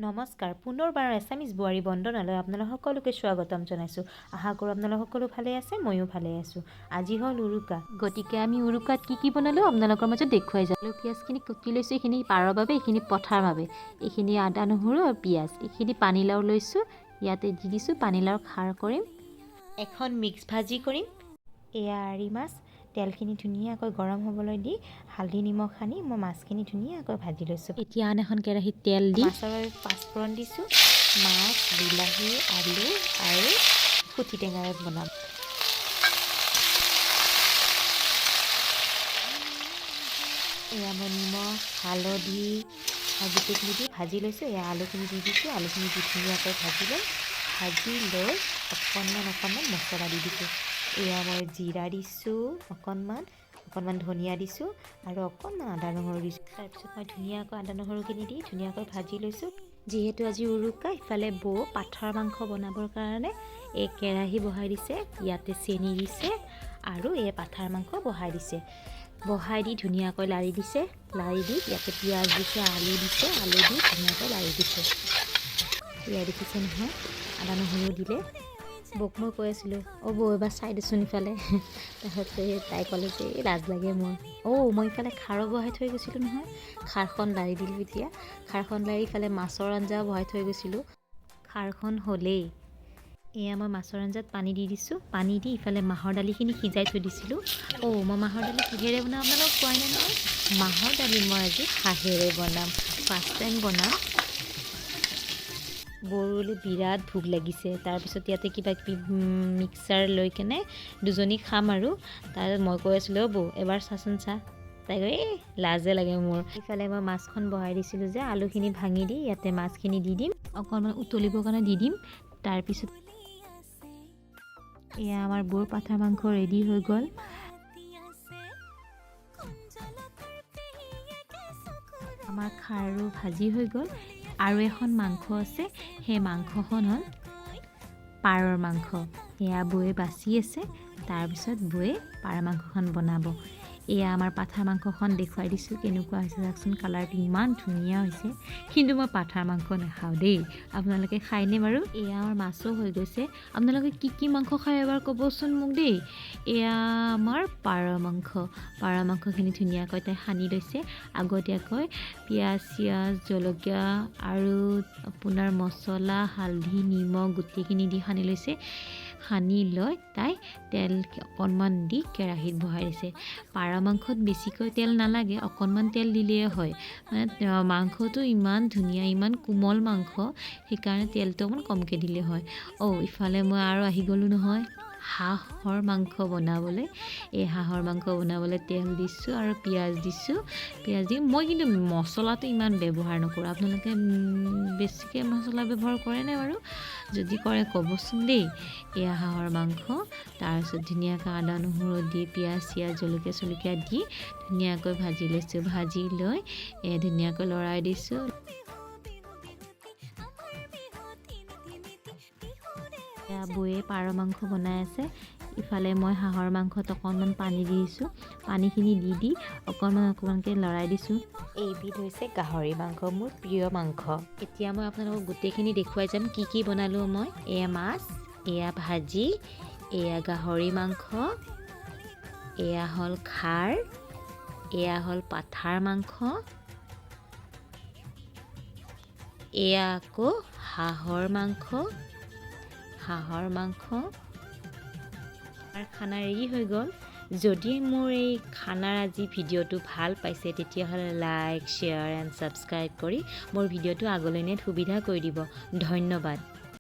নমস্কাৰ পুনৰবাৰ এছামিজ বোৱাৰী বন্দনালৈ আপোনালোক সকলোকে স্বাগতম জনাইছোঁ। আশা কৰোঁ আপোনালোক সকলো ভালে আছে, ময়ো ভালে আছোঁ। আজি হ'ল উৰুকা, গতিকে আমি উৰুকাত কি বনালোঁ আপোনালোকৰ মাজত দেখুৱাই যাওঁ। আলু পিঁয়াজখিনি কুটি লৈছোঁ, এইখিনি পাৰৰ বাবে, এইখিনি পঠাৰ বাবে, এইখিনি আদা নহৰু আৰু পিঁয়াজ, এইখিনি পানীলাও লৈছোঁ, ইয়াতে দি দিছোঁ পানীলাওৰ খাৰ কৰিম, এখন মিক্স ভাজি কৰিম। এয়া আৰি মাছ, তেলখিনি ধুনীয়াকৈ গৰম হ'বলৈ দি হালধি নিমখ সানি মই মাছখিনি ধুনীয়াকৈ ভাজি লৈছোঁ। এতিয়া আন এখন কেৰাহীত তেল দি মাছৰ বাবে পাঁচফোৰণ দিছোঁ। মাছ, বিলাহী, আলু আৰু খুঠি টেঙাৰে বনাম। এয়া মই নিমখ, হালধি আৰু গোটেইখিনি দি ভাজি লৈছোঁ। এয়া আলুখিনি দি দিছোঁ, আলুখিনি দি ধুনীয়াকৈ ভাজি লৈ অকণমান মছলা দি দিছোঁ। এয়া মই জিৰা দিছোঁ, অকণমান ধনিয়া দিছোঁ আৰু অকণমান আদা নহৰু দিছোঁ। তাৰপিছত মই ধুনীয়াকৈ আদা নহৰুখিনি দি ধুনীয়াকৈ ভাজি লৈছোঁ। যিহেতু আজি উৰুকা, ইফালে বৌ পাঠাৰ মাংস বনাবৰ কাৰণে এই কেৰাহী বহাই দিছে, ইয়াতে চেনি দিছে আৰু এই পাঠাৰ মাংস বহাই দিছে। বহাই দি ধুনীয়াকৈ লাৰি দিছে, লাৰি দি ইয়াতে পিঁয়াজ দিছে, আলু দিছে, আলু দি ধুনীয়াকৈ লাৰি দিছে। এয়া দেখিছে নহয়, আদা নহৰু দিলে। বৌক মই কৈ আছিলোঁ, অ' বৌ এবাৰ চাই দেচোন ইফালে। তাৰপিছত তাই ক'লে যে এই লাজ লাগে মোৰ। মই ইফালে খাৰো বহাই থৈ গৈছিলোঁ নহয়, খাৰখন লাৰি দিলোঁ। এতিয়া খাৰখন লাৰি ইফালে মাছৰ আঞ্জাও বহাই থৈ গৈছিলোঁ। খাৰখন হ'লেই এয়া মই মাছৰ আঞ্জাত পানী দি দিছোঁ। পানী দি ইফালে মাহৰ দালিখিনি সিজাই থৈ দিছিলোঁ। মই মাহৰ দালি কিহেৰে বনাম আপোনালোকক কোৱাই নাই নহয়। মাহৰ দালি মই আজি হাঁহেৰে বনাম, ফাৰ্ষ্ট টাইম বনাম। বৌলৈ বিৰাট ভোক লাগিছে। তাৰপিছত ইয়াতে কিবা কিবি মিক্সাৰ লৈ কেনে দুজনী খাম আৰু। তাৰপিছত মই কৈ আছিলোঁ, বৌ এবাৰ চাচোন চা। তাই কয় এই লাজে লাগে মোৰ। ইফালে মই মাছখন বহাই দিছিলোঁ যে, আলুখিনি ভাঙি দি ইয়াতে মাছখিনি দি দিম, অকণমান উতলিবৰ কাৰণে দি দিম। তাৰপিছত এয়া আমাৰ বৌৰ পাঠাৰ মাংস ৰেডি হৈ গ'ল। আমাৰ খাৰো ভাজি হৈ গ'ল। আৰু এখন মাংস আছে, সেই মাংসখন হ'ল পাৰৰ মাংস। এয়া বৌয়ে বাচি আছে, তাৰপিছত বৌয়ে পাৰ মাংসখন বনাব। এয়া আমাৰ পাঠাৰ মাংসখন দেখুৱাই দিছোঁ, কেনেকুৱা হৈছে চাওকচোন, কালাৰটো ইমান ধুনীয়া হৈছে। কিন্তু মই পাঠাৰ মাংস নাখাওঁ দেই, আপোনালোকে খায়নে বাৰু? এয়া আমাৰ মাছো হৈ গৈছে। আপোনালোকে কি মাংস খায় এবাৰ ক'বচোন মোক দেই। এয়া আমাৰ পাৰ মাংসখিনি ধুনীয়াকৈ তাই সানি লৈছে। আগতীয়াকৈ পিঁয়াজ চিয়াজ জলকীয়া আৰু আপোনাৰ মছলা, হালধি, নিমখ গোটেইখিনি দি সানি লৈছে। সানি লৈ তাই তেল অকণমান দি কেৰাহীত বহাই দিছে। পাৰ মাংসত বেছিকৈ তেল নালাগে, অকণমান তেল দিলেই হয়। মানে মাংসটো ইমান ধুনীয়া, ইমান কোমল মাংস, সেইকাৰণে তেলটো অকণমান কমকৈ দিলে হয়। ইফালে মই আৰু আহি গ'লোঁ নহয় হাঁহৰ মাংস বনাবলৈ। এই হাঁহৰ মাংস বনাবলৈ তেল দিছোঁ আৰু পিঁয়াজ দিছোঁ। পিঁয়াজ দি মই কিন্তু মছলাটো ইমান ব্যৱহাৰ নকৰোঁ। আপোনালোকে বেছিকৈ মছলা ব্যৱহাৰ কৰেনে বাৰু? যদি কৰে ক'বচোন দেই। এয়া হাঁহৰ মাংস, তাৰপিছত ধুনীয়াকৈ আদা নহৰু দি পিঁয়াজ চিয়াজ জলকীয়া চলকীয়া দি ধুনীয়াকৈ ভাজি লৈছোঁ। ভাজি লৈ ধুনীয়াকৈ লৰাই দিছোঁ। এয়া বৌয়ে পাৰ মাংস বনাই আছে। ইফালে মই হাঁহৰ মাংসত অকণমান পানী দি দিছোঁ। পানীখিনি দি অকণমানকৈ লৰাই দিছোঁ। এইবিধ হৈছে গাহৰি মাংস, মোৰ প্ৰিয় মাংস। এতিয়া মই আপোনালোকক গোটেইখিনি দেখুৱাই যাম কি বনালোঁ মই। এয়া মাছ, এয়া ভাজি, এয়া গাহৰি মাংস, এয়া হ'ল খাৰ, এয়া হ'ল পাঠাৰ মাংস, এয়া আকৌ হাঁহৰ মাংস। খানা ৰেডি হৈ গ'ল। যদি মোৰ এই খানাৰ আজি ভিডিঅ'টো ভাল পাইছে, তেতিয়াহ'লে লাইক, শ্বেয়াৰ এণ্ড ছাবস্ক্ৰাইব কৰি মোৰ ভিডিঅ'টো আগলৈ নিয়াত সুবিধা কৰি দিব। ধন্যবাদ।